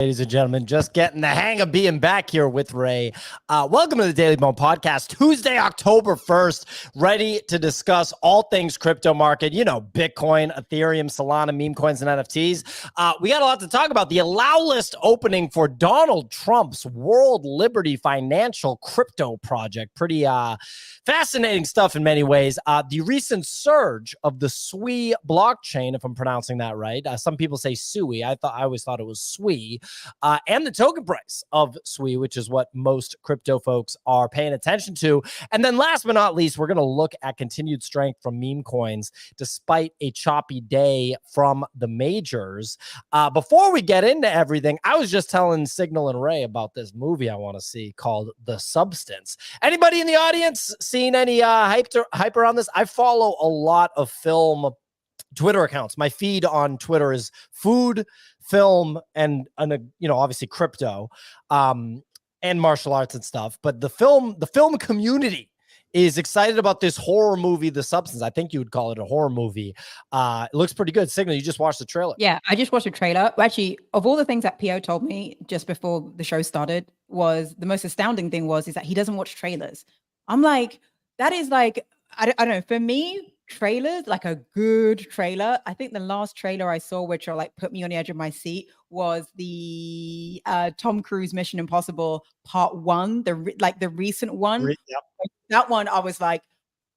Ladies and gentlemen, just getting the hang of being back here with Ray. Welcome to the Daily Bone Podcast, Tuesday, October 1st, ready to discuss all things crypto market, you know, Bitcoin, Ethereum, Solana, meme coins, and NFTs. We got a lot to talk about. The Allowlist opening for Donald Trump's World Liberty Financial Crypto Project. Pretty fascinating stuff in many ways. The recent surge of the SUI blockchain, if I'm pronouncing that right. Some people say SUI. I always thought it was SUI. And the token price of SUI, which is what most crypto folks are paying attention to. And then last but not least, we're going to look at continued strength from meme coins, despite a choppy day from the majors. Before we get into everything, I was just telling Signal and Ray about this movie I want to see called The Substance. Anybody in the audience seen any hype around this? I follow a lot of film Twitter accounts. My feed on Twitter is food, film, and you know, obviously crypto, and martial arts and stuff. But the film community is excited about this horror movie, The Substance. I think you would call it a horror movie. It looks pretty good. Signal, you just watched the trailer. Yeah, I just watched the trailer. Actually, of all the things that PO told me just before the show started, was the most astounding thing is that he doesn't watch trailers. I'm like, that is like, I don't know. For me, trailers, like a good trailer. I think the last trailer I saw, which like put me on the edge of my seat, was the Tom Cruise Mission Impossible Part 1, the recent one. Yep. That one, I was like,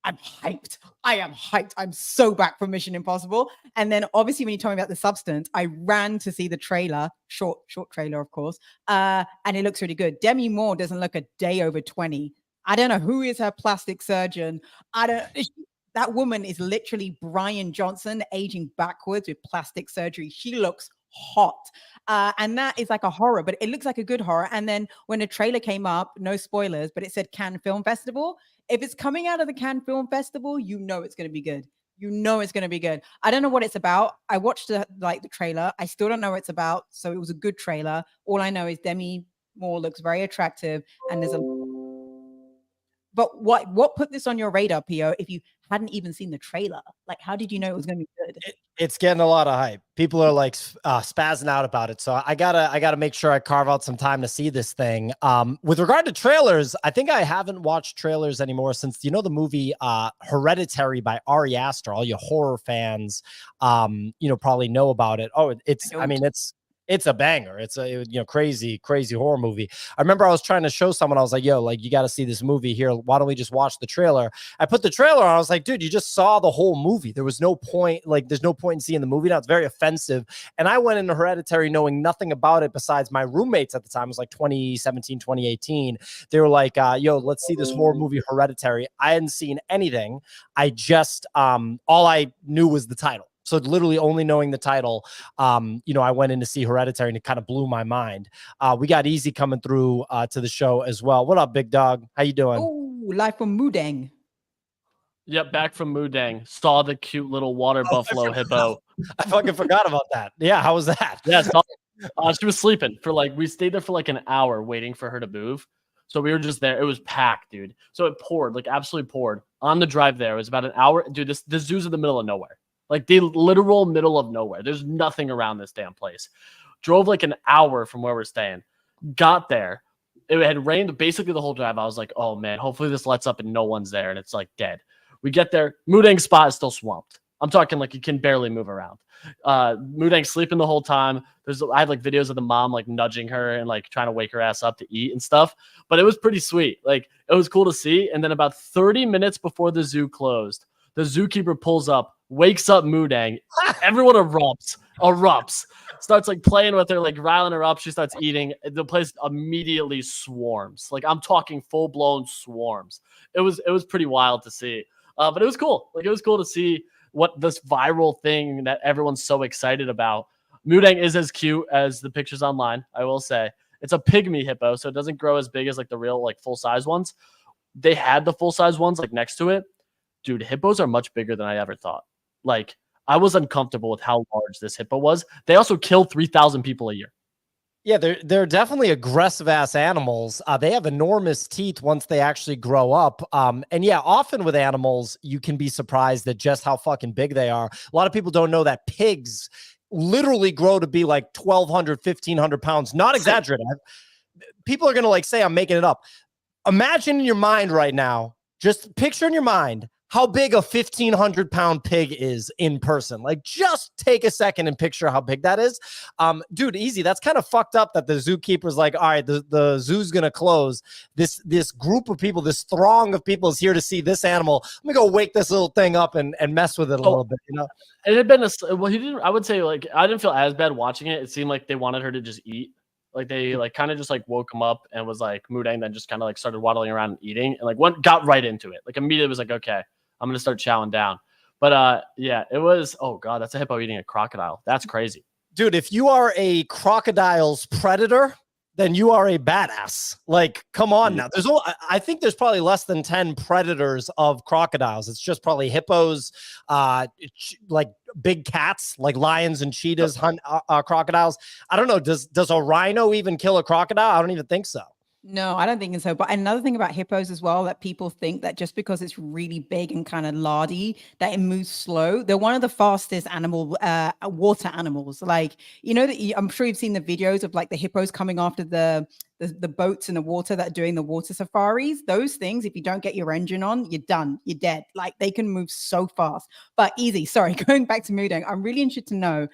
I'm hyped. I am hyped. I'm so back for Mission Impossible. And then obviously when you told me about The Substance, I ran to see the trailer, short trailer, of course. And it looks really good. Demi Moore doesn't look a day over 20. I don't know who is her plastic surgeon. That woman is literally Brian Johnson aging backwards with plastic surgery. She looks hot. And that is like a horror, but it looks like a good horror. And then when the trailer came up, no spoilers, but it said Cannes Film Festival. If it's coming out of the Cannes Film Festival, you know it's going to be good. You know it's going to be good. I don't know what it's about. I watched the trailer. I still don't know what it's about. So it was a good trailer. All I know is Demi Moore looks very attractive, and there's But what put this on your radar, Pio, if you hadn't even seen the trailer? Like, how did you know it was going to be good? It's getting a lot of hype. People are like spazzing out about it. So I gotta make sure I carve out some time to see this thing. With regard to trailers, I think I haven't watched trailers anymore since, you know, the movie Hereditary by Ari Aster. All you horror fans, you know, probably know about it. Oh, it's a banger. It's a crazy horror movie. I remember I was trying to show someone, I was like, yo, like, you got to see this movie here. Why don't we just watch the trailer? I put the trailer on. I was like, dude, you just saw the whole movie. There was no point. Like, there's no point in seeing the movie now. It's very offensive. And I went into Hereditary knowing nothing about it besides my roommates at the time. It was like 2017, 2018. They were like, yo, let's see this horror movie Hereditary. I hadn't seen anything. I just, all I knew was the title. So literally only knowing the title, you know, I went in to see Hereditary and it kind of blew my mind. We got Easy coming through to the show as well. What up, big dog? How you doing? Oh, live from MOODENG. Yep, back from MOODENG. Saw the cute little water buffalo hippo. I fucking forgot about that. Yeah, how was that? Yeah, she was sleeping we stayed there for like an hour waiting for her to move. So we were just there. It was packed, dude. So it poured, like absolutely poured. On the drive there, it was about an hour. Dude, this zoo's in the middle of nowhere. Like the literal middle of nowhere. There's nothing around this damn place. Drove like an hour from where we're staying. Got there. It had rained basically the whole drive. I was like, oh man, hopefully this lets up and no one's there. And it's like dead. We get there. MOODENG spot is still swamped. I'm talking like you can barely move around. MOODENG sleeping the whole time. I had like videos of the mom like nudging her and like trying to wake her ass up to eat and stuff. But it was pretty sweet. Like it was cool to see. And then about 30 minutes before the zoo closed, the zookeeper pulls up, wakes up MOODENG. Everyone erupts, starts like playing with her, like riling her up. She starts eating. The place immediately swarms. Like I'm talking full blown swarms. It was pretty wild to see, but it was cool. Like it was cool to see what this viral thing that everyone's so excited about. MOODENG is as cute as the pictures online. I will say it's a pygmy hippo, so it doesn't grow as big as like the real like full size ones. They had the full size ones like next to it. Dude, hippos are much bigger than I ever thought. Like, I was uncomfortable with how large this hippo was. They also kill 3,000 people a year. Yeah, they're definitely aggressive ass animals. They have enormous teeth once they actually grow up. And yeah, often with animals, you can be surprised at just how fucking big they are. A lot of people don't know that pigs literally grow to be like 1,200, 1,500 pounds. Not exaggerating. People are going to like say I'm making it up. Imagine in your mind right now, just picture in your mind how big a 1,500 pound pig is in person. Like, just take a second and picture how big that is. Dude, easy. That's kind of fucked up that the zookeeper's like, all right, the zoo's going to close. This group of people, this throng of people is here to see this animal. Let me go wake this little thing up and mess with it a little bit, you know? It had been well, he didn't, I would say, like, I didn't feel as bad watching it. It seemed like they wanted her to just eat. Like, they like kind of just like woke him up and was like MOODENG, then just kind of like started waddling around and eating, and like got right into it. Like, immediately was like, okay, I'm gonna start chowing down. But yeah, it was, oh god, that's a hippo eating a crocodile. That's crazy. Dude, if you are a crocodile's predator, then you are a badass. Like, come on now. I think there's probably less than 10 predators of crocodiles. It's just probably hippos, like big cats, like lions and cheetahs hunt crocodiles. I don't know. Does a rhino even kill a crocodile? I don't even think so. No, I don't think so. But another thing about hippos as well, that people think that just because it's really big and kind of lardy, that it moves slow. They're one of the fastest water animals. Like, you know, I'm sure you've seen the videos of like the hippos coming after the boats in the water that are doing the water safaris. Those things, if you don't get your engine on, you're done. You're dead. Like, they can move so fast. But easy. Sorry, going back to MOODENG, I'm really interested to know,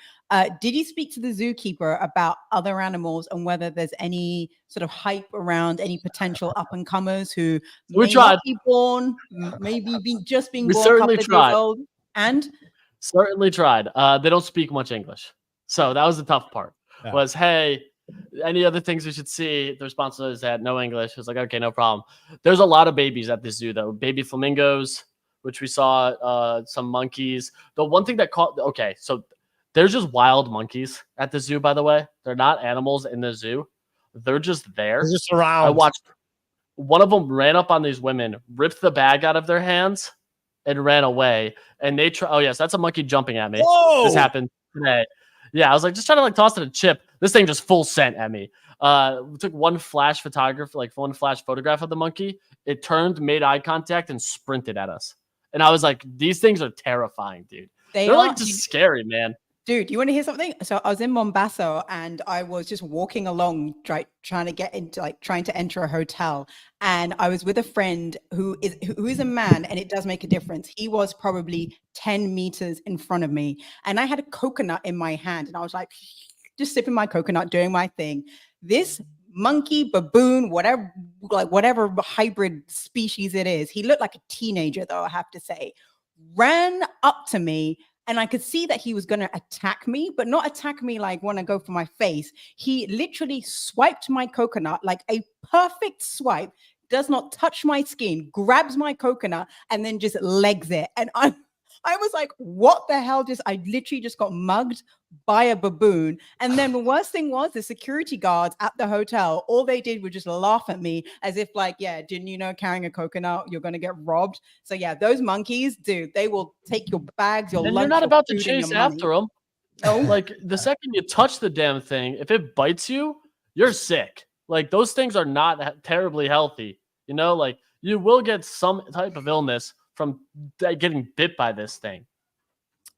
did you speak to the zookeeper about other animals and whether there's any sort of hype around any potential up and comers who may not be born, maybe just being born a couple of years old? And certainly tried. They don't speak much English, so that was the tough part. Yeah. Was, hey, any other things we should see? The response was that no English. I was like, okay, no problem. There's a lot of babies at the zoo, though. Baby flamingos, which we saw, some monkeys. The one thing that caught, okay, so there's just wild monkeys at the zoo, by the way. They're not animals in the zoo. They're just there. They're just around. I watched one of them ran up on these women, ripped the bag out of their hands, and ran away. And they try. Oh, yes, that's a monkey jumping at me. Whoa! This happened today. Yeah, I was like, just trying to like toss it a chip. This thing just full sent at me. We took one flash photograph of the monkey. It turned, made eye contact, and sprinted at us. And I was like, these things are terrifying, dude. They're like just scary, man. Dude, you want to hear something? So I was in Mombasa and I was just walking along, trying to get into, like, trying to enter a hotel. And I was with a friend who is a man, and it does make a difference. He was probably 10 meters in front of me, and I had a coconut in my hand, and I was like, just sipping my coconut, doing my thing. This monkey, baboon, whatever hybrid species it is, he looked like a teenager, though, I have to say, ran up to me. And I could see that he was going to attack me, but not attack me like want to go for my face. He literally swiped my coconut like a perfect swipe, does not touch my skin, grabs my coconut, and then just legs it. And I was like, what the hell? I literally just got mugged by a baboon. And then the worst thing was the security guards at the hotel, all they did was just laugh at me as if like, yeah, didn't you know carrying a coconut, you're going to get robbed? So yeah, those monkeys, dude, they will take your bags, your lunch. And you're not about to chase after them. No, like the second you touch the damn thing, if it bites you, you're sick. Like, those things are not terribly healthy. You know, like, you will get some type of illness from getting bit by this thing.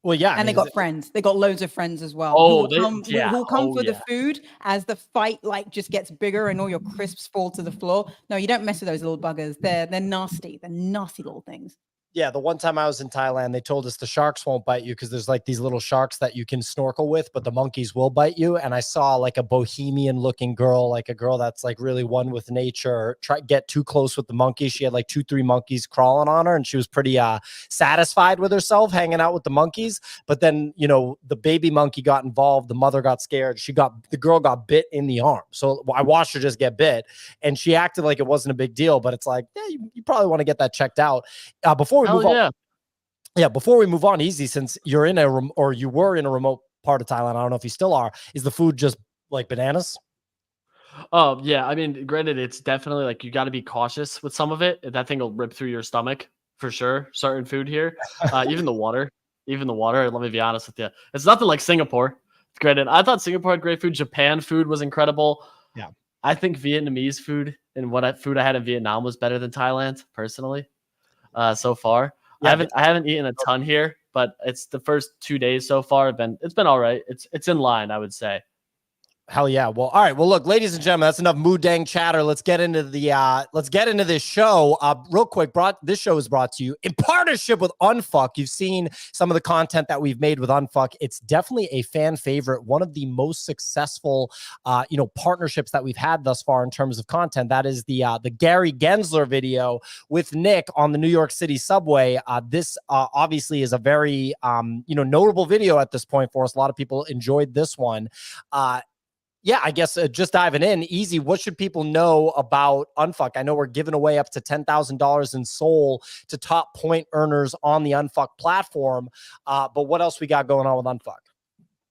Well, yeah. And they got friends. They got loads of friends as well. Oh, who'll come for the food as the fight like just gets bigger and all your crisps fall to the floor. No, you don't mess with those little buggers. They're nasty. They're nasty little things. Yeah, the one time I was in Thailand, they told us the sharks won't bite you because there's like these little sharks that you can snorkel with, but the monkeys will bite you. And I saw like a bohemian looking girl, like a girl that's like really one with nature, get too close with the monkeys. She had like 2-3 monkeys crawling on her, and she was pretty satisfied with herself hanging out with the monkeys. But then, you know, the baby monkey got involved. The mother got scared. The girl got bit in the arm. So I watched her just get bit, and she acted like it wasn't a big deal. But it's like, yeah, you probably want to get that checked out before. Before we move on, easy, since you're in you were in a remote part of Thailand, I don't know if you still are, is the food just like bananas? Oh yeah, I mean, granted, it's definitely like you got to be cautious with some of it. That thing will rip through your stomach for sure. Certain food here, even the water. Let me be honest with you, it's nothing like Singapore. Granted, I thought Singapore had great food. Japan food was incredible. Yeah, I think Vietnamese food and food I had in Vietnam was better than Thailand personally. So far, yeah, I haven't eaten a ton here, but it's the first 2 days so far. It's been all right. It's in line, I would say. Hell yeah. Well, all right. Well, look, ladies and gentlemen, that's enough MOODENG chatter. Let's get into this show. Real quick, this show is brought to you in partnership with UNFK. You've seen some of the content that we've made with UNFK. It's definitely a fan favorite, one of the most successful partnerships that we've had thus far in terms of content. That is the Gary Gensler video with Nick on the New York City subway. This obviously is a very notable video at this point for us. A lot of people enjoyed this one. Yeah, I guess just diving in, easy. What should people know about UNFK? I know we're giving away up to $10,000 in SOL to top point earners on the UNFK platform. But what else we got going on with UNFK?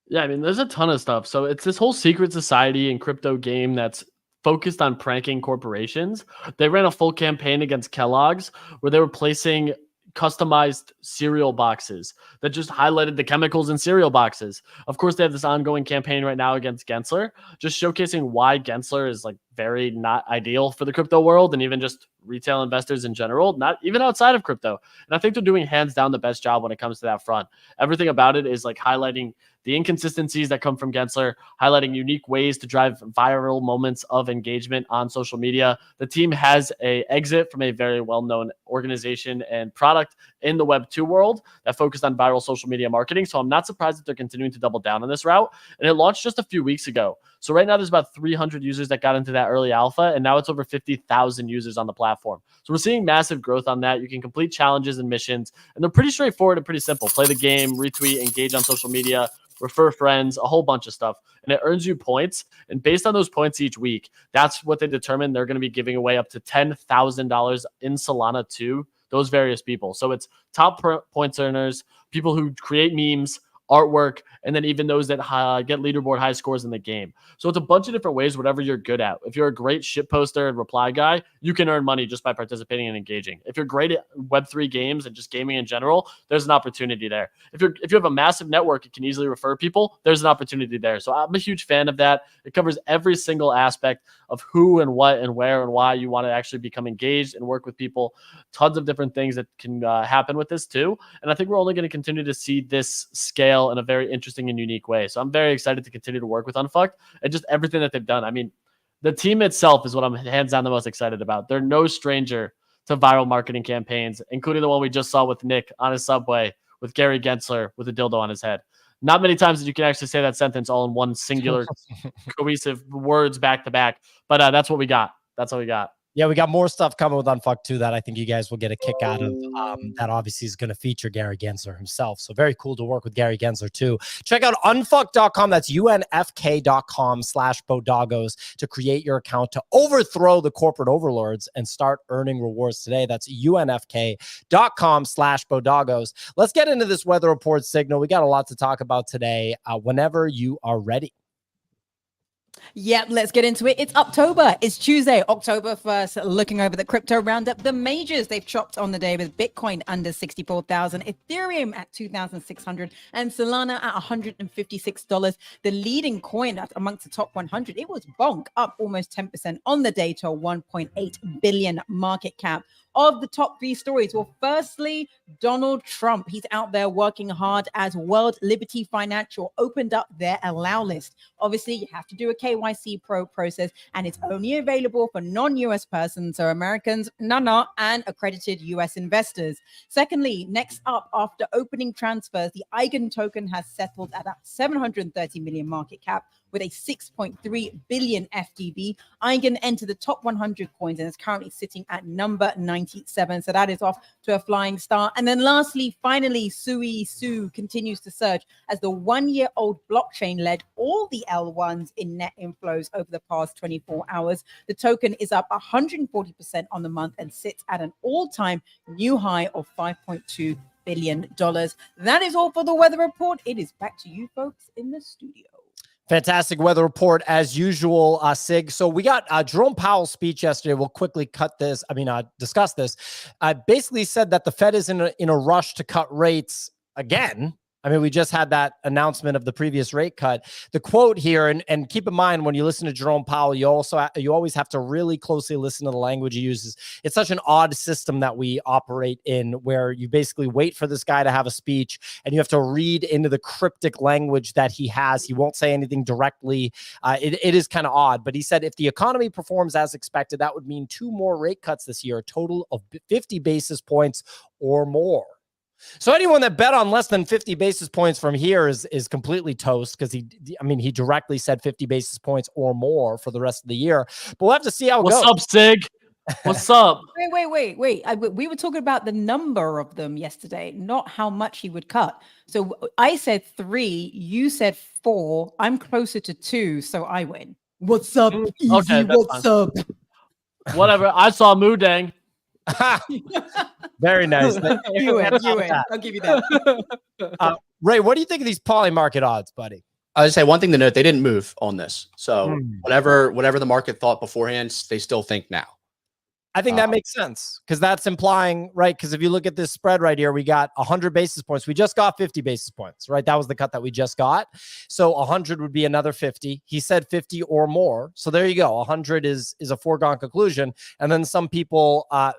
Yeah, I mean, there's a ton of stuff. So it's this whole secret society and crypto game that's focused on pranking corporations. They ran a full campaign against Kellogg's where they were placing customized cereal boxes that just highlighted the chemicals in cereal boxes. Of course, they have this ongoing campaign right now against Gensler, just showcasing why Gensler is like very not ideal for the crypto world and even just retail investors in general, not even outside of crypto. And I think they're doing hands down the best job when it comes to that front. Everything about it is like highlighting the inconsistencies that come from Gensler, highlighting unique ways to drive viral moments of engagement on social media. The team has an exit from a very well-known organization and product in the Web2 world that focused on viral social media marketing. So I'm not surprised that they're continuing to double down on this route. And it launched just a few weeks ago. So right now there's about 300 users that got into that early alpha, and now it's over 50,000 users on the platform. So we're seeing massive growth on that. You can complete challenges and missions, and they're pretty straightforward and pretty simple. Play the game, retweet, engage on social media, refer friends, a whole bunch of stuff. And it earns you points. And based on those points each week, that's what they determine. They're going to be giving away up to $10,000 in Solana to those various people. So it's top points earners, people who create memes, artwork, and then even those that get leaderboard high scores in the game. So it's a bunch of different ways, whatever you're good at. If you're a great shit poster and reply guy, you can earn money just by participating and engaging. If you're great at Web3 games and just gaming in general, there's an opportunity there. If you have a massive network, it can easily refer people, there's an opportunity there. So I'm a huge fan of that. It covers every single aspect of who and what and where and why you want to actually become engaged and work with people. Tons of different things that can happen with this too. And I think we're only going to continue to see this scale in a very interesting and unique way. So I'm very excited to continue to work with UNFK and just everything that they've done. I mean, the team itself is what I'm hands down the most excited about. They're no stranger to viral marketing campaigns, including the one we just saw with Nick on his subway with Gary Gensler with a dildo on his head. Not many times that you can actually say that sentence all in one singular cohesive words back to back. But that's what we got. That's what we got. Yeah, we got more stuff coming with UNFK too that I think you guys will get a kick out of. That obviously is going to feature Gary Gensler himself. So very cool to work with Gary Gensler too. Check out unfk.com. That's unfk.com/bodagos to create your account to overthrow the corporate overlords and start earning rewards today. That's unfk.com/bodagos. Let's get into this weather report signal. We got a lot to talk about today. Whenever you are ready. Yep, let's get into it. It's October. It's Tuesday, October 1st. Looking over the crypto roundup, the majors, they've chopped on the day with Bitcoin under 64,000, Ethereum at 2,600, and Solana at $156. The leading coin amongst the top 100, it was Bonk, up almost 10% on the day to a 1.8 billion market cap. Of the top three stories, well, firstly, Donald Trump. He's out there working hard as World Liberty Financial opened up their Allowlist. Obviously, you have to do a KYC process, and it's only available for non-US persons, so Americans, and accredited US investors. Secondly, next up, after opening transfers, the Eigen token has settled at a 730 million market cap with a 6.3 billion FTV. Eigen entered the top 100 coins and is currently sitting at number 97. So that is off to a flying start. And then lastly, finally, Sui continues to surge as the one-year-old blockchain led all the L1s in net inflows over the past 24 hours. The token is up 140% on the month and sits at an all-time new high of $5.2 billion. That is all for the weather report. It is back to you folks in the studio. Fantastic weather report as usual, Sig. So we got Jerome Powell's speech yesterday. We'll quickly discuss this. Basically said that the Fed is in a rush to cut rates again. I mean, we just had that announcement of the previous rate cut. The quote here, and keep in mind when you listen to Jerome Powell, you always have to really closely listen to the language he uses. It's such an odd system that we operate in, where you basically wait for this guy to have a speech, and you have to read into the cryptic language that he has. He won't say anything directly. It is kind of odd, but he said if the economy performs as expected, that would mean 2 more rate cuts this year, a total of 50 basis points or more. So anyone that bet on less than 50 basis points from here is completely toast, because he directly said 50 basis points or more for the rest of the year. But we'll have to see how it goes. What's up, Sig? What's up? Wait. We were talking about the number of them yesterday, not how much he would cut. So I said 3, you said 4. I'm closer to 2, so I win. What's up, Easy? Okay, What's up? Whatever. I saw MOODENG. Very nice. You win. I'll give you that. Ray, what do you think of these PolyMarket odds, buddy? I would say one thing to note: they didn't move on this. So whatever the market thought beforehand, they still think now. I think that makes sense, because that's implying, right? Because if you look at this spread right here, we got 100 basis points. We just got 50 basis points, right? That was the cut that we just got. So 100 would be another 50. He said 50 or more. So there you go. 100 is a foregone conclusion. And then some people are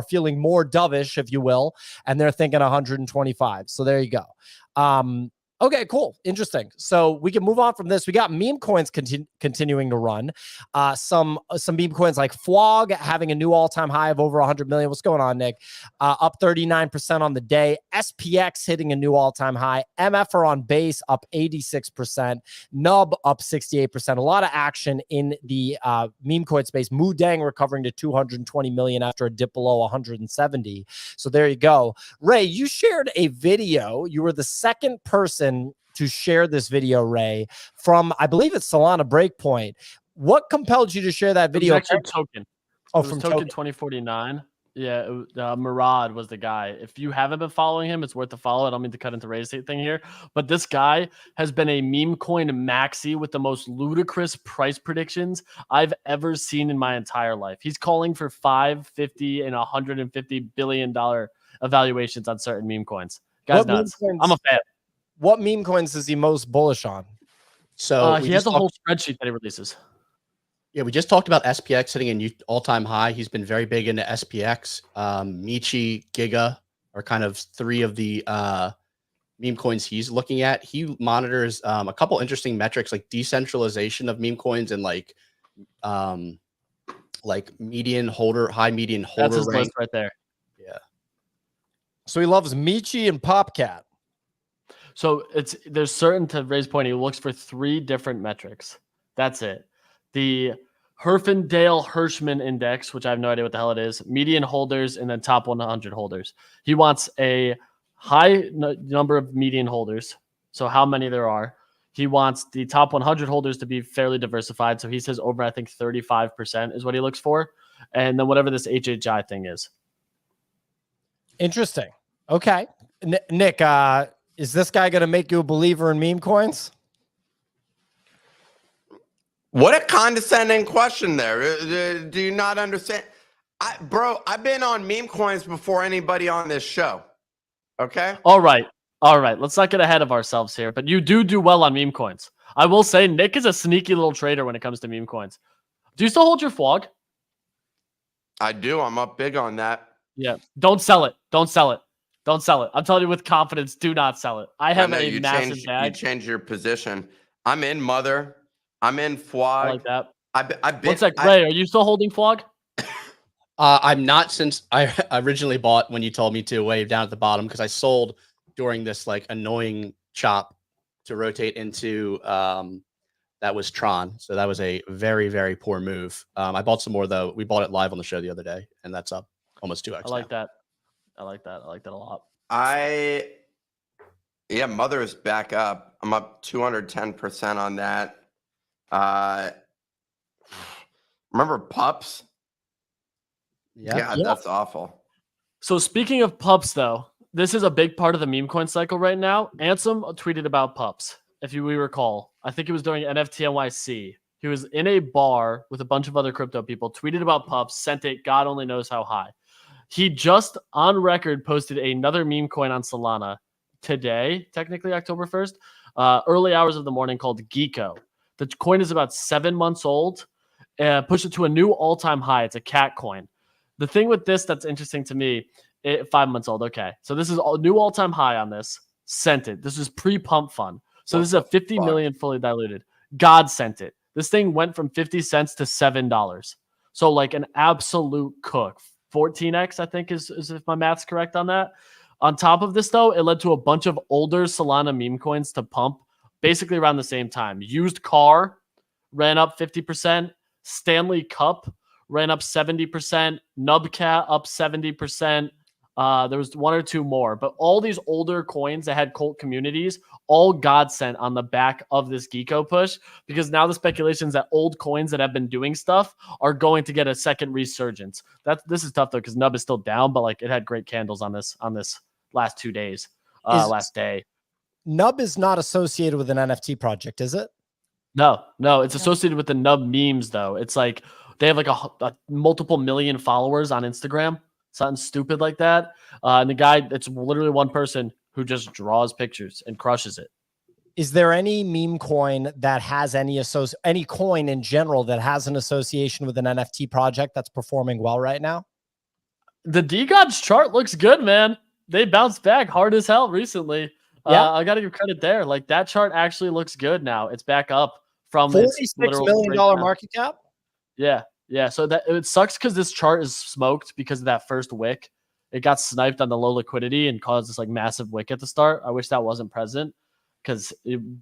feeling more dovish, if you will, and they're thinking 125. So there you go. Okay, cool. Interesting. So we can move on from this. We got meme coins continuing to run. Some meme coins like FWOG having a new all-time high of over 100 million. What's going on, Nick? Up 39% on the day. SPX hitting a new all-time high. MF on base up 86%. Nub up 68%. A lot of action in the meme coin space. MOODENG recovering to 220 million after a dip below 170. So there you go. Ray, you shared a video. You were the second person to share this video, Ray, from, I believe it's Solana Breakpoint. What compelled you to share that video? It was actually Token. Oh, from Token 2049. Yeah, Murad was the guy. If you haven't been following him, it's worth the follow. I don't mean to cut into Ray's thing here, but this guy has been a meme coin maxi with the most ludicrous price predictions I've ever seen in my entire life. He's calling for $550 and $150 billion evaluations on certain meme coins. Guy's nuts. I'm a fan. What meme coins is he most bullish on? So he has a whole spreadsheet that he releases. Yeah, we just talked about SPX hitting a new all-time high. He's been very big into SPX. Michi, Giga are kind of 3 of the meme coins he's looking at. He monitors a couple interesting metrics like decentralization of meme coins and like median holder, high median holder. That's his rank. list right there. Yeah. So he loves Michi and Popcat. So there's certain, to Ray's point, he looks for 3 different metrics. That's it. The Herfindahl-Hirschman index, which I have no idea what the hell it is, median holders, and then top 100 holders. He wants a high number of median holders, so how many there are. He wants the top 100 holders to be fairly diversified, so he says over, I think, 35% is what he looks for, and then whatever this HHI thing is. Interesting. Okay. Nick, is this guy going to make you a believer in meme coins? What a condescending question there. Do you not understand? Bro, I've been on meme coins before anybody on this show. Okay? All right. Let's not get ahead of ourselves here, but you do well on meme coins. I will say Nick is a sneaky little trader when it comes to meme coins. Do you still hold your FWOG? I do. I'm up big on that. Yeah. Don't sell it. I'm telling you with confidence, do not sell it. I have a massive bag. You change your position. I'm in Mother. I'm in FWOG. I like that. I've been, What's that, Ray? Are you still holding FWOG? I'm not, since I originally bought when you told me to, way down at the bottom, because I sold during this like annoying chop to rotate into that was Tron. So that was a very, very poor move. I bought some more though. We bought it live on the show the other day, and that's up almost 2x. I like that. I like that a lot. Yeah, Mother is back up. I'm up 210% on that. Remember Pups? Yeah, that's awful. So speaking of Pups, though, this is a big part of the meme coin cycle right now. Ansem tweeted about Pups, if you recall. I think it was during NFT NYC. He was in a bar with a bunch of other crypto people, tweeted about Pups, sent it God only knows how high. He just on record posted another meme coin on Solana, today, technically October 1st, early hours of the morning, called Geeko. The coin is about 7 months old. Pushed it to a new all-time high. It's a cat coin. The thing with this that's interesting to me, 5 months old. Okay, so this is a new all-time high on this. Sent it. This is pre-pump fund. So this is a 50 million fully diluted. God sent it. This thing went from 50 cents to $7. So like an absolute cook. 14x, I think, is if my math's correct on that. On top of this, though, it led to a bunch of older Solana meme coins to pump basically around the same time. Used Car ran up 50%. Stanley Cup ran up 70%. Nubcat up 70%. There was one or two more, but all these older coins that had cult communities, all God sent on the back of this Geeko push, because now the speculations that old coins that have been doing stuff are going to get a second resurgence. This is tough though, because Nub is still down, but like it had great candles on this last 2 days, last day. Nub is not associated with an NFT project, is it? No, it's associated with the Nub memes though. It's like they have like a multiple million followers on Instagram. Something stupid like that. And the guy, it's literally one person who just draws pictures and crushes it. Is there any meme coin that has any coin in general that has an association with an NFT project that's performing well right now? The DGOD's chart looks good, man. They bounced back hard as hell recently. Yeah, I got to give credit there. Like that chart actually looks good now. It's back up from $46 million market cap. Yeah, so that it sucks because this chart is smoked because of that first wick. It got sniped on the low liquidity and caused this like massive wick at the start. I wish that wasn't present because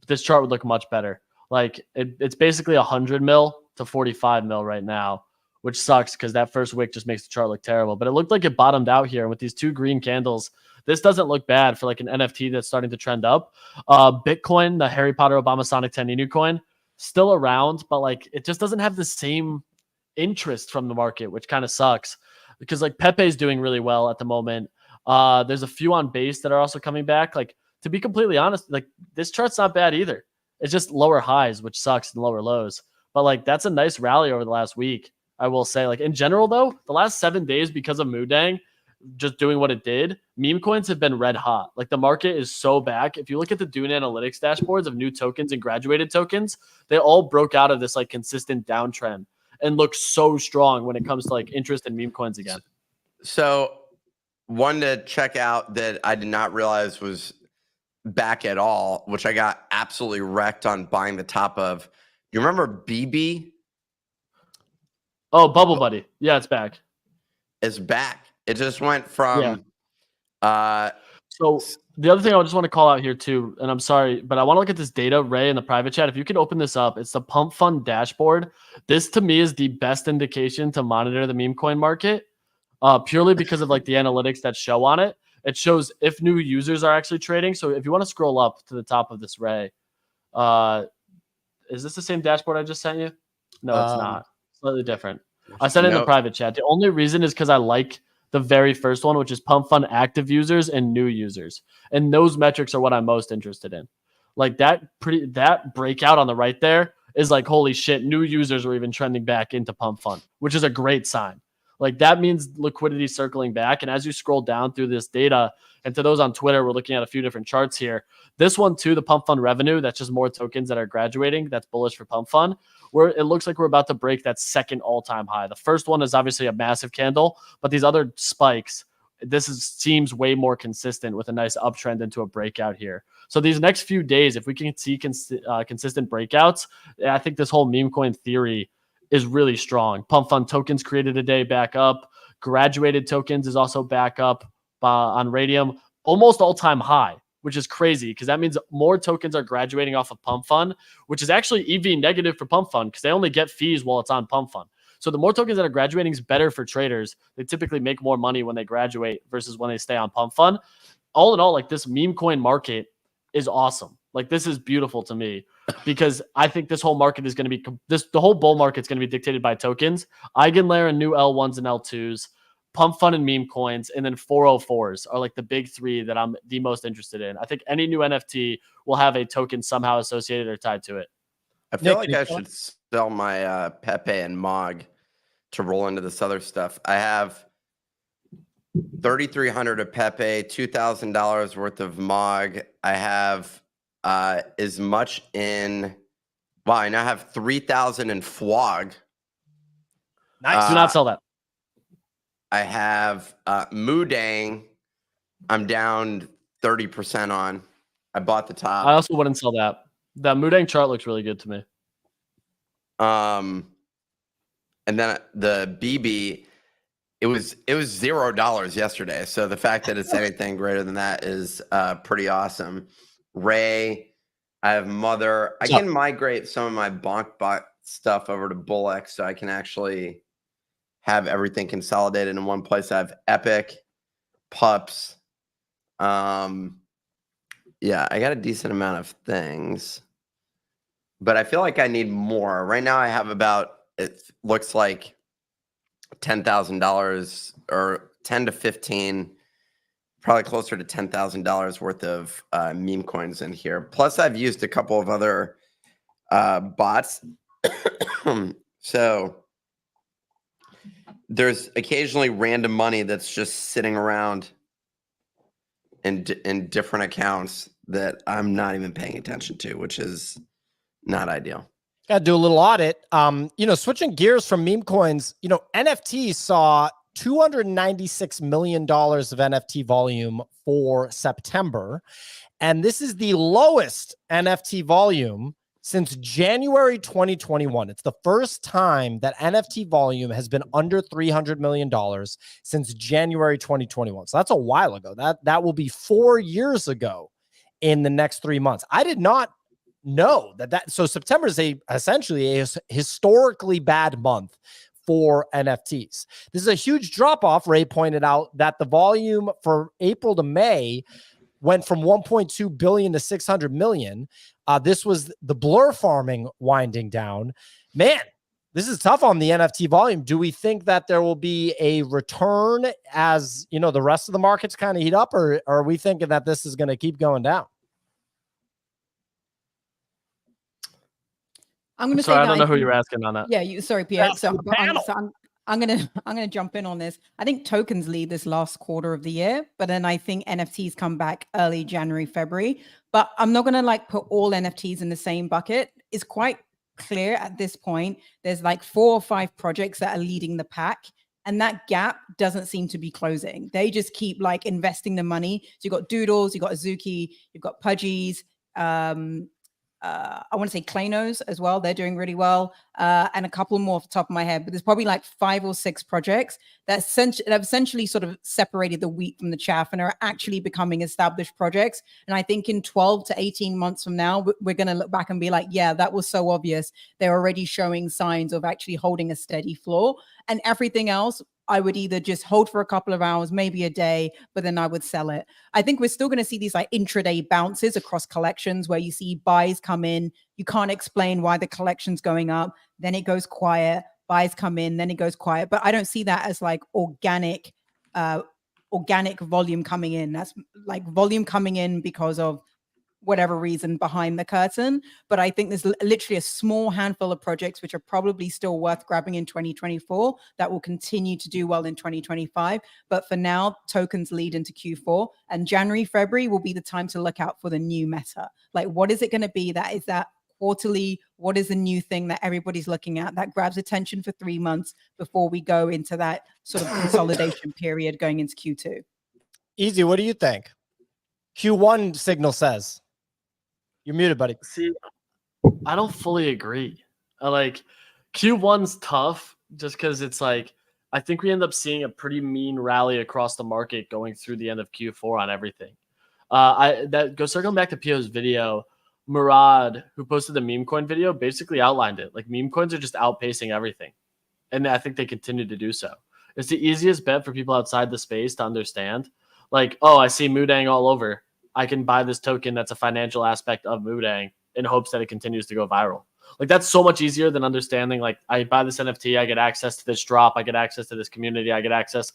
this chart would look much better. Like it's basically 100 mil to 45 mil right now, which sucks because that first wick just makes the chart look terrible. But it looked like it bottomed out here with these two green candles. This doesn't look bad for like an NFT that's starting to trend up. Bitcoin, the Harry Potter Obama Sonic 10 Inu coin, still around, but like it just doesn't have the same interest from the market, which kind of sucks because like Pepe is doing really well at the moment. There's a few on base that are also coming back. Like to be completely honest, like this chart's not bad either. It's just lower highs, which sucks, and lower lows. But like that's a nice rally over the last week. I will say, like in general though, the last 7 days because of MOODENG just doing what it did, meme coins have been red hot. Like the market is so back. If you look at the Dune Analytics dashboards of new tokens and graduated tokens, they all broke out of this like consistent downtrend and look so strong when it comes to like interest in meme coins again. So one to check out that I did not realize was back at all, which I got absolutely wrecked on buying the top of. You remember BB? Oh, Bubble Buddy. Yeah, it's back. It's back. It just went from So the other thing I just want to call out here too, and I'm sorry, but I want to look at this data, Ray, in the private chat. If you can open this up, it's the Pump Fund dashboard. This to me is the best indication to monitor the meme coin market, purely because of like the analytics that show on it. It shows if new users are actually trading. So if you want to scroll up to the top of this, Ray, is this the same dashboard I just sent you? No, it's not. Slightly different. I sent it in the private chat. The only reason is because I like the very first one, which is Pump Fund active users and new users. And those metrics are what I'm most interested in. Like that breakout on the right there is like, holy shit, new users are even trending back into Pump Fund, which is a great sign. Like that means liquidity circling back. And as you scroll down through this data, and to those on Twitter, we're looking at a few different charts here. This one too, the Pump Fund revenue, that's just more tokens that are graduating. That's bullish for Pump Fund. Where it looks like we're about to break that second all-time high. The first one is obviously a massive candle, but these other spikes, seems way more consistent with a nice uptrend into a breakout here. So these next few days, if we can see consistent breakouts, I think this whole meme coin theory is really strong. Pump Fund tokens created a day back up. Graduated tokens is also back up on Radium, almost all-time high, which is crazy because that means more tokens are graduating off of Pump Fund, which is actually EV negative for Pump Fund because they only get fees while it's on Pump Fund. So the more tokens that are graduating is better for traders. They typically make more money when they graduate versus when they stay on Pump Fund. All in all, like this meme coin market is awesome. Like this is beautiful to me because I think this whole market is going to be the whole bull market is going to be dictated by tokens, Eigenlayer and new L1s and L2s, Pump Fund and meme coins, and then 404s are like the big three that I'm the most interested in. I think any new NFT will have a token somehow associated or tied to it. I feel like I should sell my Pepe and Mog to roll into this other stuff. I have $3,300 of Pepe, $2,000 worth of Mog. I have as much in. Wow, I now have 3,000 in Fwog. Nice. Do not sell that. I have MOODEng. I'm down 30% on. I bought the top. I also wouldn't sell that. That MOODEng chart looks really good to me. And then the BB, it was $0 yesterday. So the fact that it's anything greater than that is pretty awesome. Ray, I have Mother. I can migrate some of my BonkBot stuff over to Bullex so I can actually have everything consolidated in one place. I have Epic, Pups. Yeah, I got a decent amount of things, but I feel like I need more. Right now I have about, it looks like $10,000 or 10 to 15, probably closer to $10,000 worth of meme coins in here. Plus I've used a couple of other bots. So there's occasionally random money that's just sitting around in different accounts that I'm not even paying attention to, which is not ideal. Got to do a little audit. Switching gears from meme coins, NFTs saw $296 million of NFT volume for September. And this is the lowest NFT volume since January 2021. It's the first time that NFT volume has been under $300 million since January 2021. So that's a while ago. That will be 4 years ago in the next 3 months. I did not know that. So September is essentially a historically bad month for NFTs. This is a huge drop off. Ray pointed out that the volume for April to May went from 1.2 billion to 600 million. This was the blur farming winding down. Man, this is tough on the NFT volume. Do we think that there will be a return as, the rest of the markets kind of heat up, or are we thinking that this is going to keep going down? I'm going to say I don't know who you're asking on that. Yeah, sorry, Pierre. So I'm gonna jump in on this. I think tokens lead this last quarter of the year, but then I think NFTs come back early January, February. But I'm not gonna put all NFTs in the same bucket. It's quite clear at this point. There's 4 or 5 projects that are leading the pack, and that gap doesn't seem to be closing. They just keep investing the money. So you've got Doodles, you've got Azuki, you've got Pudgies. I want to say Klanos as well. They're doing really well. And a couple more off the top of my head, but there's probably 5 or 6 projects that have essentially sort of separated the wheat from the chaff and are actually becoming established projects. And I think in 12 to 18 months from now, we're going to look back and be like, yeah, that was so obvious. They're already showing signs of actually holding a steady floor, and everything else I would either just hold for a couple of hours, maybe a day, but then I would sell it. I think we're still going to see these intraday bounces across collections where you see buys come in. You can't explain why the collection's going up. Then it goes quiet. Buys come in, then it goes quiet. But I don't see that as organic volume coming in. That's volume coming in because of whatever reason behind the curtain. But I think there's literally a small handful of projects which are probably still worth grabbing in 2024 that will continue to do well in 2025. But for now, tokens lead into Q4, and January, February will be the time to look out for the new meta. What is it going to be? That is that quarterly, what is the new thing that everybody's looking at that grabs attention for 3 months before we go into that sort of consolidation period going into Q2? Easy. What do you think? Q1 signal says. You're muted, buddy. See, I don't fully agree. Q1's tough just because it's I think we end up seeing a pretty mean rally across the market going through the end of Q4 on everything. Circling back to Pio's video, Murad, who posted the meme coin video, basically outlined it. Meme coins are just outpacing everything. And I think they continue to do so. It's the easiest bet for people outside the space to understand. I see MOODEng all over. I can buy this token that's a financial aspect of MOODEng in hopes that it continues to go viral. That's so much easier than understanding, I buy this NFT, I get access to this drop, I get access to this community, I get access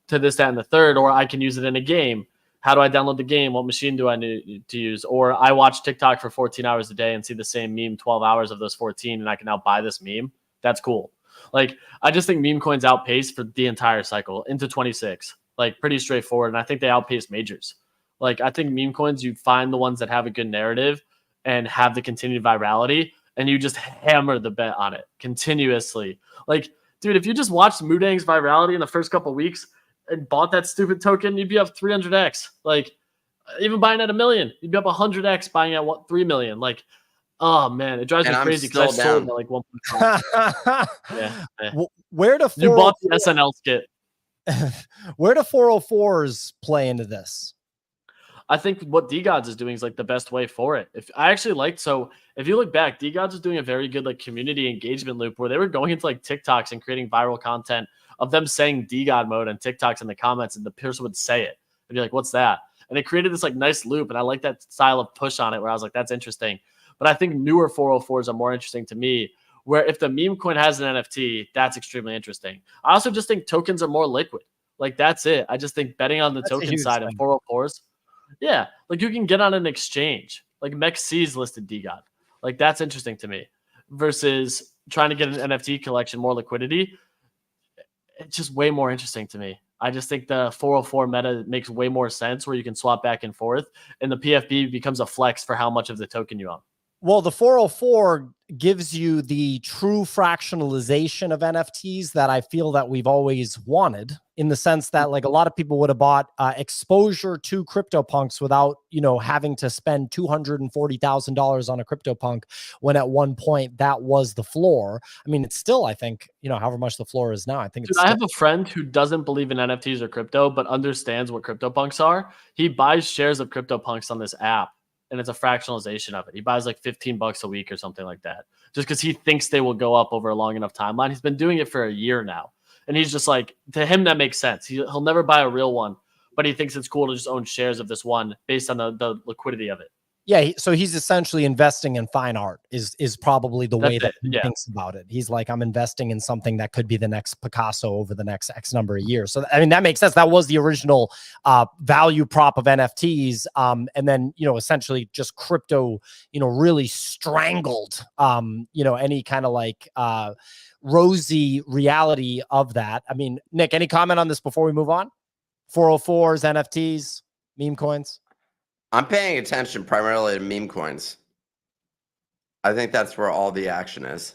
to this, that, and the third, or I can use it in a game. How do I download the game? What machine do I need to use? Or I watch TikTok for 14 hours a day and see the same meme 12 hours of those 14, and I can now buy this meme. That's cool. I just think meme coins outpace for the entire cycle into 26. like pretty straightforward. And I think they outpace majors. Like I think meme coins, you find the ones that have a good narrative and have the continued virality, and you just hammer the bet on it continuously. Like, dude, if you just watched MOODENG's virality in the first couple of weeks and bought that stupid token, you'd be up 300x. Like, even buying at $1 million, you'd be up 100x buying at 3 million. Like, oh man, it drives me crazy because I sold at like 1.5. Yeah. Where do you bought the SNL skit? Where do 404s play into this? I think what DGods is doing is like the best way for it. If I actually liked, so if you look back, DGods is doing a very good like community engagement loop where they were going into like TikToks and creating viral content of them saying DGod mode and TikToks in the comments, and the person would say it and be like, "What's that?" And it created this like nice loop, and I like that style of push on it where I was like, "That's interesting." But I think newer 404s are more interesting to me. Where if the meme coin has an NFT, that's extremely interesting. I also just think tokens are more liquid. Like that's it. I just think betting on the token side of 404s. Yeah, like you can get on an exchange. Like MEXC's listed DGod. Like that's interesting to me. Versus trying to get an NFT collection, more liquidity. It's just way more interesting to me. I just think the 404 meta makes way more sense where you can swap back and forth, and the PFP becomes a flex for how much of the token you own. Well, the 404 gives you the true fractionalization of NFTs that I feel that we've always wanted, in the sense that like a lot of people would have bought exposure to CryptoPunks without, you know, having to spend $240,000 on a CryptoPunk, when at one point that was the floor. I mean, it's still, I think, you know, however much the floor is now, I think it's I have a friend who doesn't believe in NFTs or crypto, but understands what CryptoPunks are. He buys shares of CryptoPunks on this app, and it's a fractionalization of it. He buys like $15 a week or something like that, just because he thinks they will go up over a long enough timeline. He's been doing it for a year now, and he's just like, to him, that makes sense. He'll never buy a real one, but he thinks it's cool to just own shares of this one based on the liquidity of it. Yeah, so he's essentially investing in fine art is probably the way that he thinks about it. He's like, I'm investing in something that could be the next Picasso over the next X number of years. So, I mean, that makes sense. That was the original value prop of NFTs. And then, you know, essentially just crypto, you know, really strangled, you know, any kind of like rosy reality of that. I mean, Nick, any comment on this before we move on? 404s, NFTs, meme coins? I'm paying attention primarily to meme coins. I think that's where all the action is.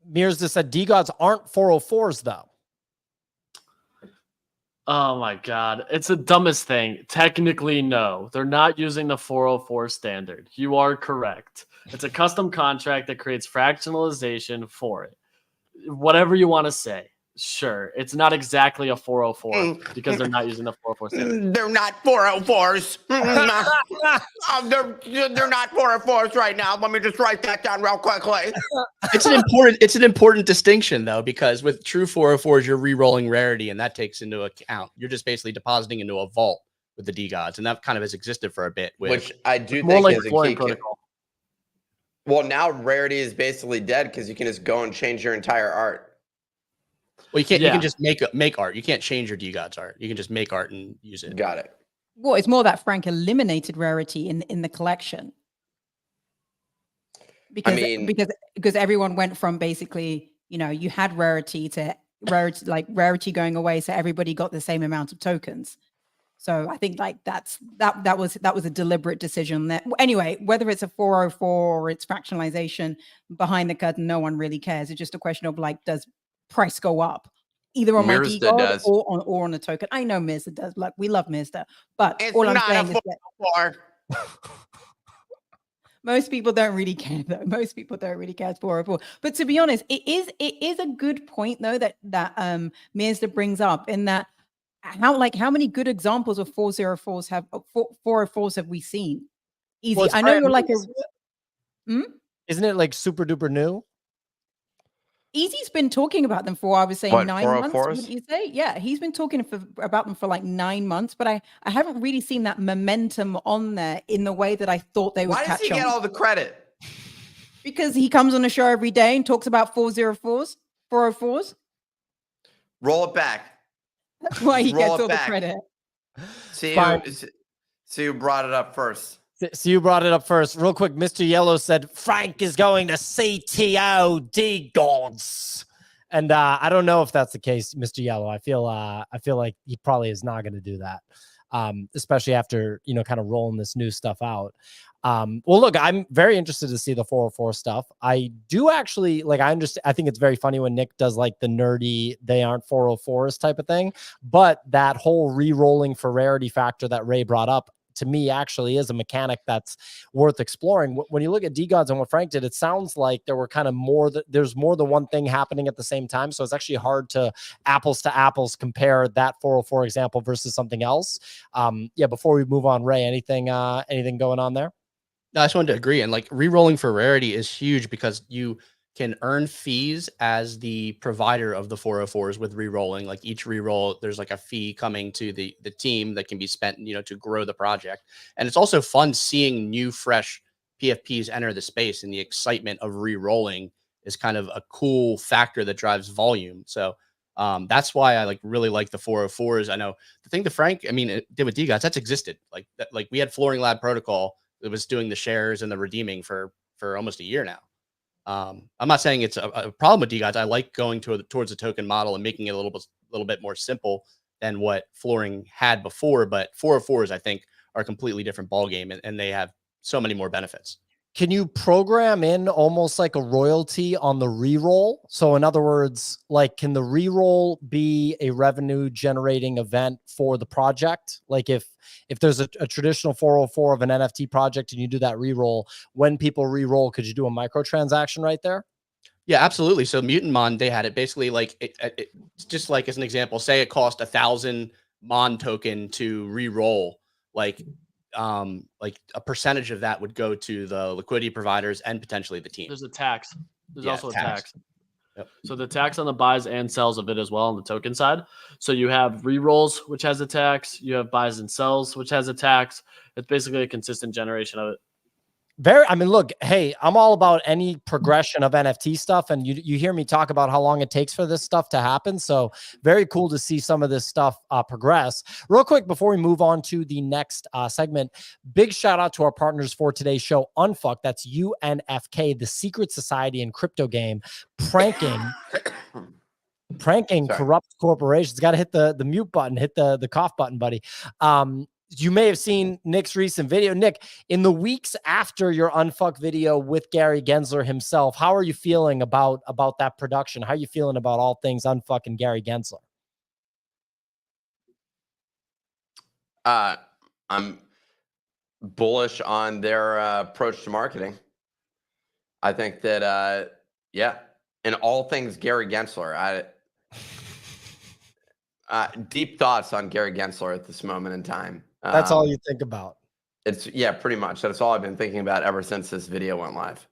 Mears just said DGods aren't 404s though. Oh my God. It's the dumbest thing. Technically, no. They're not using the 404 standard. You are correct. It's a custom contract that creates fractionalization for it. Whatever you want to say. Sure, it's not exactly a 404 because they're not using the 404 standard. They're not 404s. They're not 404s right now. Let me just write that down real quickly. It's an important distinction though, because with true 404s, you're re-rolling rarity, and that takes into account. You're just basically depositing into a vault with the DGods, and that kind of has existed for a bit. Which I do more think like is a key. protocol. Well, now rarity is basically dead because you can just go and change your entire art. Well, you can't. You can just make art. You can't change your DGods art. You can just make art and use it. Got it. Well, it's more that Frank eliminated rarity in the collection, because everyone went from basically, you know, you had rarity to rarity going away, so everybody got the same amount of tokens. So I think like that was a deliberate decision. That anyway, whether it's a 404 or it's fractionalization, behind the curtain, no one really cares. It's just a question of like, does price go up either on my DGod or on a token? I know Mirza does. Like, we love Mirza, but it's all I'm not saying a is that most people don't really care though. Most people don't really care. It's 404. But to be honest, it is a good point though that Mirza brings up, in that how many good examples of 404s have we seen? Easy. Well, I know you're like Isn't it like super duper new? Easy's been talking about them for, I was saying, 9 months. Wouldn't you say? Yeah, he's been talking about them for like 9 months, but I haven't really seen that momentum on there in the way that I thought they would catch on. Why does he get all the credit? Because he comes on the show every day and talks about 404s. Roll it back. That's why he gets all the credit. See you brought it up first. So you brought it up first. Real quick, Mr. Yellow said Frank is going to CTO DGods. And I don't know if that's the case, Mr. Yellow. I feel like he probably is not going to do that, especially after kind of rolling this new stuff out. Well, look, I'm very interested to see the 404 stuff. I do actually like. I understand. I think it's very funny when Nick does like the nerdy "they aren't 404s" type of thing. But that whole re-rolling for rarity factor that Ray brought up, to me, actually is a mechanic that's worth exploring. When you look at DGods and what Frank did, it sounds like there were kind of there's more than one thing happening at the same time. So it's actually hard to apples compare that 404 example versus something else. Yeah, before we move on, Ray, anything going on there? No, I just wanted to agree. And like re-rolling for rarity is huge because you can earn fees as the provider of the 404s with re-rolling. Like each re-roll, there's like a fee coming to the team that can be spent, to grow the project. And it's also fun seeing new, fresh PFPs enter the space, and the excitement of re-rolling is kind of a cool factor that drives volume. So that's why I really like the 404s. I know the thing that Frank, it did with DGods, that's existed. Like we had Flooring Lab Protocol that was doing the shares and the redeeming for almost a year now. I'm not saying it's a problem with DGods. I like going towards a token model and making it a little bit more simple than what flooring had before. But 404s, I think, are a completely different ballgame, and they have so many more benefits. Can you program in almost like a royalty on the reroll? So in other words, like, can the reroll be a revenue generating event for the project? Like if there's a traditional 404 of an NFT project and you do that reroll, when people reroll, could you do a microtransaction right there? Yeah, absolutely. So Mutant Mon, they had it basically like it's just like, as an example, say it cost 1,000 Mon token to re-roll, like a percentage of that would go to the liquidity providers and potentially the team. There's a tax. There's also a tax. tax. Yep. So the tax on the buys and sells of it as well on the token side. So you have re-rolls, which has a tax. You have buys and sells, which has a tax. It's basically a consistent generation of it. Look, hey, I'm all about any progression of NFT stuff. And you hear me talk about how long it takes for this stuff to happen. So very cool to see some of this stuff progress. Real quick, before we move on to the next segment, big shout out to our partners for today's show, UNFK. That's UNFK, the secret society and crypto game, pranking corrupt corporations. Got to hit the mute button, hit the cough button, buddy. You may have seen Nick's recent video. Nick, in the weeks after your UNFK video with Gary Gensler himself, how are you feeling about that production? How are you feeling about all things UNFK and Gary Gensler? I'm bullish on their approach to marketing. I think that, in all things Gary Gensler, deep thoughts on Gary Gensler at this moment in time. That's all you think about. Pretty much. That's all I've been thinking about ever since this video went live.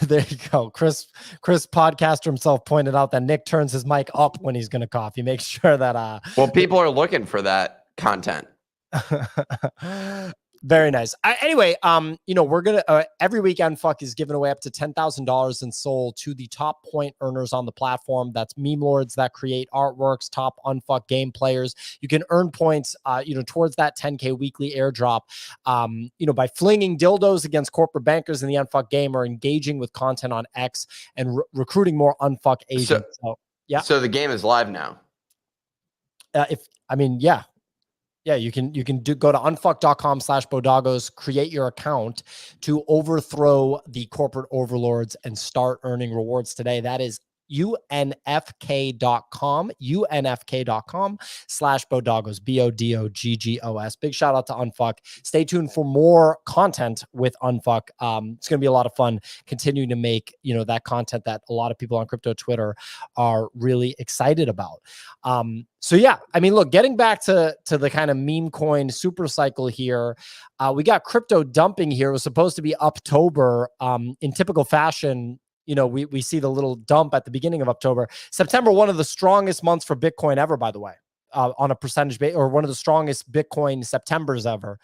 There you go. Chris podcaster himself pointed out that Nick turns his mic up when he's going to cough. He makes sure that well, people are looking for that content. Very nice. Anyway, we're gonna every week UNFK is giving away up to $10,000 in SOL to the top point earners on the platform. That's meme lords that create artworks, top UNFK game players. You can earn points, towards that 10K weekly airdrop, by flinging dildos against corporate bankers in the UNFK game, or engaging with content on X and recruiting more UNFK agents. So the game is live now. Yeah, you can go to unfk.com/bodagos, create your account to overthrow the corporate overlords and start earning rewards today. That is unfk.com, unfk.com/bodagos, BODOGGOS. Big shout out to UNFK. Stay tuned for more content with UNFK. It's going to be a lot of fun continuing to make, that content that a lot of people on crypto Twitter are really excited about. Look, getting back to the kind of meme coin super cycle here, we got crypto dumping here. It was supposed to be Uptober. In typical fashion, we see the little dump at the beginning of October. September, one of the strongest months for Bitcoin ever, by the way, on a percentage base, or one of the strongest Bitcoin Septembers ever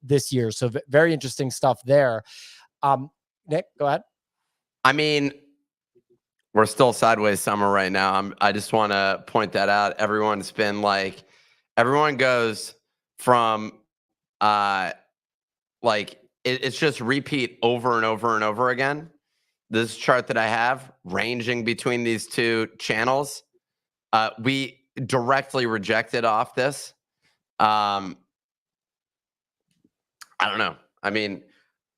this year. So very interesting stuff there. Nick, go ahead. We're still sideways summer right now. I just want to point that out. Everyone goes from it's just repeat over and over and over again. this chart that I have ranging between these two channels. We directly rejected off this. I don't know. I mean,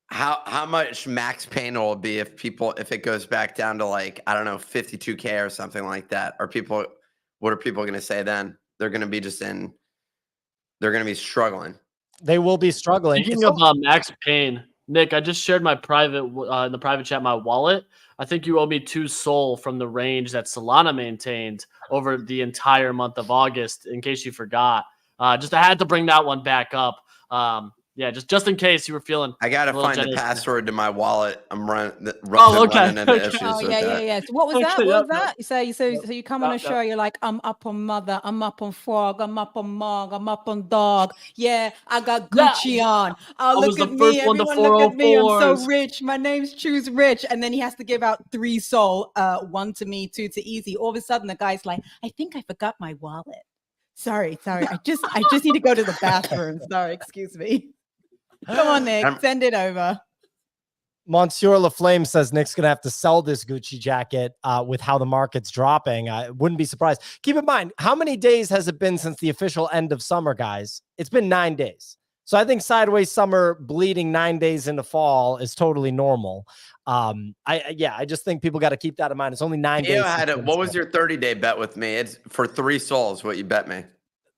how much max pain will it be if it goes back down to like, I don't know, 52K or something like that? What are people going to say then? They're going to be they're going to be struggling. They will be struggling. Speaking of Max Payne, Nick, I just shared my private in the private chat my wallet. I think you owe me 2 SOL from the range that Solana maintained over the entire month of August. In case you forgot, I had to bring that one back up. Yeah, just in case you were feeling. I gotta find the password to my wallet. I'm running into issues Oh with yeah, that. yeah. So what was that? Okay, What was yep, that? So you come on a show, you're like, I'm up on Mother, I'm up on Frog, I'm up on Mog, I'm up on Dog. Yeah, I got Gucci on. Oh, was look the at first me, one to everyone look at me. I'm so 404s. rich. My name's Choose Rich, and then he has to give out 3 SOL, 1 to me, 2 to Easy. All of a sudden, the guy's like, I think I forgot my wallet. Sorry. I just need to go to the bathroom. Sorry, excuse me. Come on, Nick, send it over. Monsieur LaFlame says Nick's going to have to sell this Gucci jacket with how the market's dropping. I wouldn't be surprised. Keep in mind, how many days has it been since the official end of summer, guys? It's been 9 days. So I think sideways summer bleeding 9 days into fall is totally normal. I just think people got to keep that in mind. It's only 9 days. What was your 30-day bet with me? It's for 3 SOLs. What you bet me?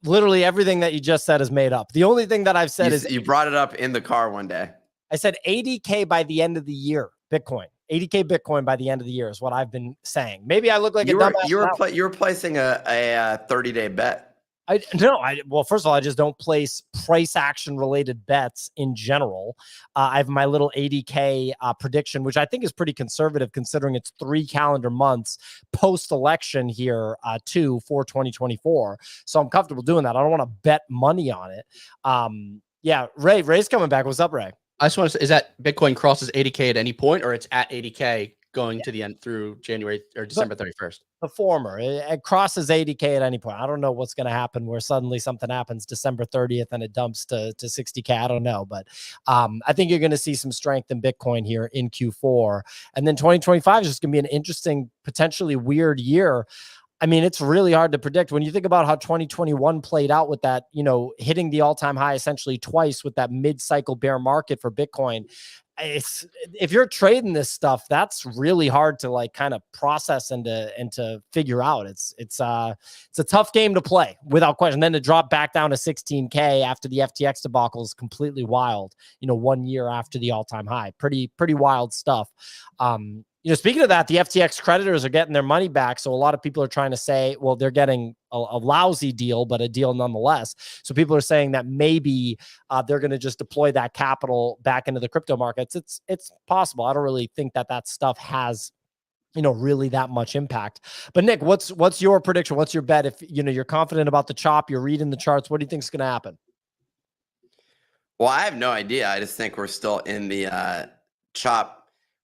Literally everything that you just said is made up. The only thing that I've said is you brought it up in the car one day. I said 80K by the end of the year, Bitcoin. 80K Bitcoin by the end of the year is what I've been saying. Maybe I look like a dumbass. You were placing a 30-day bet. Well, first of all, I just don't place price action related bets in general. I have my little 80K prediction, which I think is pretty conservative considering it's 3 calendar months post-election here for 2024. So I'm comfortable doing that. I don't want to bet money on it. Yeah, Ray's coming back. What's up, Ray? I just want to say, is that Bitcoin crosses 80K at any point, or it's at 80K going to the end through January or December 31st? The former. It crosses 80K at any point. I don't know what's going to happen where suddenly something happens December 30th and it dumps to 60K. I don't know. But I think you're going to see some strength in Bitcoin here in Q4. And then 2025 is just going to be an interesting, potentially weird year. I mean, it's really hard to predict when you think about how 2021 played out with that, hitting the all-time high essentially twice with that mid-cycle bear market for Bitcoin. If you're trading this stuff, that's really hard to like kind of process and to figure out. It's a tough game to play without question. Then to drop back down to 16K after the FTX debacle is completely wild. 1 year after the all-time high, pretty wild stuff. Speaking of that, the FTX creditors are getting their money back. So a lot of people are trying to say, well, they're getting a lousy deal, but a deal nonetheless. So people are saying that maybe they're going to just deploy that capital back into the crypto markets. It's possible. I don't really think that stuff has, really that much impact. But Nick, what's your prediction? What's your bet? If you're confident about the chop, you're reading the charts, what do you think is going to happen? Well, I have no idea. I just think we're still in the chop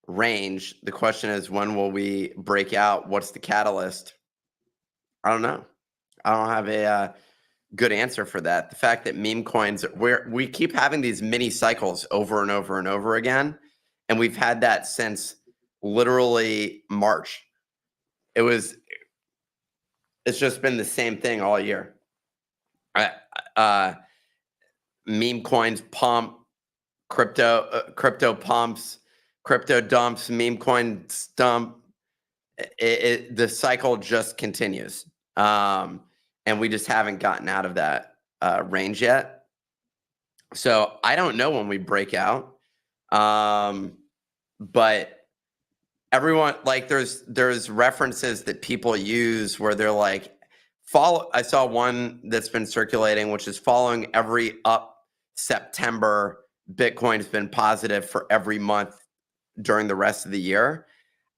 range. The question is, when will we break out? What's the catalyst? I don't know. I don't have a good answer for that. The fact that meme coins, we keep having these mini cycles over and over and over again, and we've had that since literally March. It's just been the same thing all year. Meme coins pump, crypto pumps, crypto dumps, meme coins dump. The cycle just continues. And we just haven't gotten out of that range yet. So I don't know when we break out. But everyone, like, there's references that people use where they're like, I saw one that's been circulating, which is following every up September, Bitcoin's been positive for every month during the rest of the year.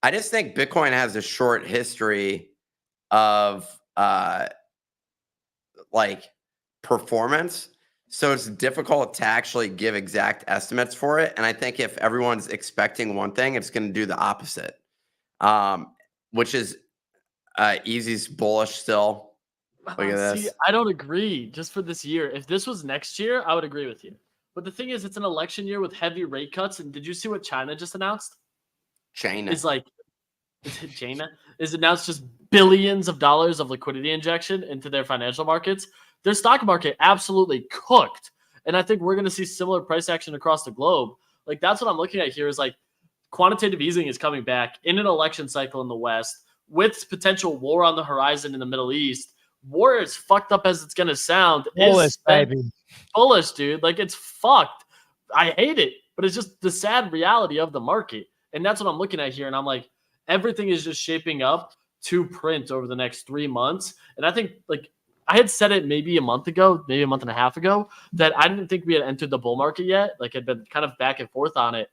I just think Bitcoin has a short history of performance. So it's difficult to actually give exact estimates for it. And I think if everyone's expecting one thing, it's going to do the opposite, which is Easy's bullish still. Look at this. See, I don't agree just for this year. If this was next year, I would agree with you. But the thing is, it's an election year with heavy rate cuts. And did you see what China just announced? China. is like, is it China? Is announced just billions of dollars of liquidity injection into their financial markets. Their stock market absolutely cooked. And I think we're going to see similar price action across the globe. Like, that's what I'm looking at here is like quantitative easing is coming back in an election cycle in the West with potential war on the horizon in the Middle East. War, as fucked up as it's going to sound, Bullish, baby. Bullish, dude. Like, it's fucked. I hate it, but it's just the sad reality of the market. And that's what I'm looking at here. And I'm like, everything is just shaping up to print over the next 3 months. And I think, like, I had said it maybe a month ago, maybe a month and a half ago, that I didn't think we had entered the bull market yet. Like, had been kind of back and forth on it.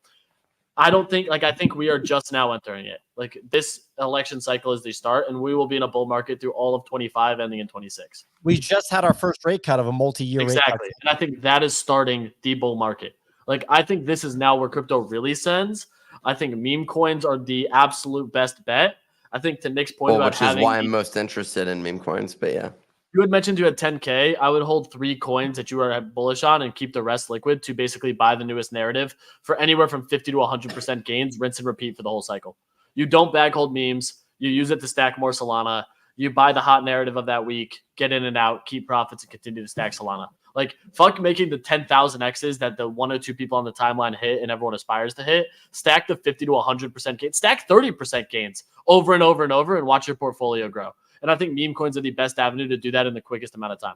I don't think, like, I think we are just now entering it. Like, this election cycle is the start, and we will be in a bull market through all of 25, ending in 26. We just had our first rate cut of a multi-year rate cut. Exactly. And I think that is starting the bull market. Like, I think this is now where crypto really sends. I think meme coins are the absolute best bet. I think to Nick's point about which having, is why I'm most interested in meme coins. But yeah, you had mentioned you had 10K. I would hold 3 coins that you are bullish on and keep the rest liquid to basically buy the newest narrative for anywhere from 50 to 100% gains, rinse and repeat for the whole cycle. You don't bag hold memes. You use it to stack more Solana. You buy the hot narrative of that week, get in and out, keep profits, and continue to stack Solana. Like, fuck making the 10,000 X's that the 1 or 2 people on the timeline hit and everyone aspires to hit. Stack the 50 to 100% gains. Stack 30% gains over and over and over and watch your portfolio grow. And I think meme coins are the best avenue to do that in the quickest amount of time.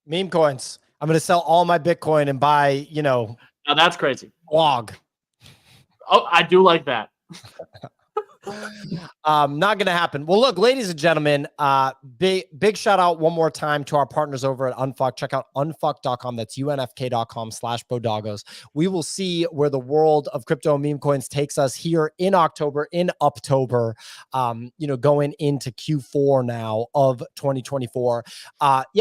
Meme coins. I'm going to sell all my Bitcoin and buy, Now that's crazy. log. Oh, I do like that. Not gonna happen. Well, look, ladies and gentlemen, big shout out one more time to our partners over at UNFK. Check out unfuck.com. That's unfk.com/bodagos. We will see where the world of crypto meme coins takes us here in October, in Uptober, going into Q4 now of 2024.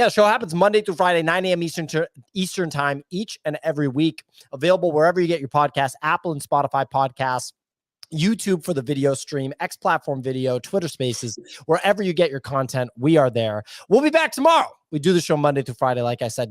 Show happens Monday through Friday, 9 a.m. Eastern time, each and every week. Available wherever you get your podcasts, Apple and Spotify podcasts, YouTube for the video stream, X platform video, Twitter Spaces, wherever you get your content, we are there. We'll be back tomorrow. We do the show Monday through Friday, like I said.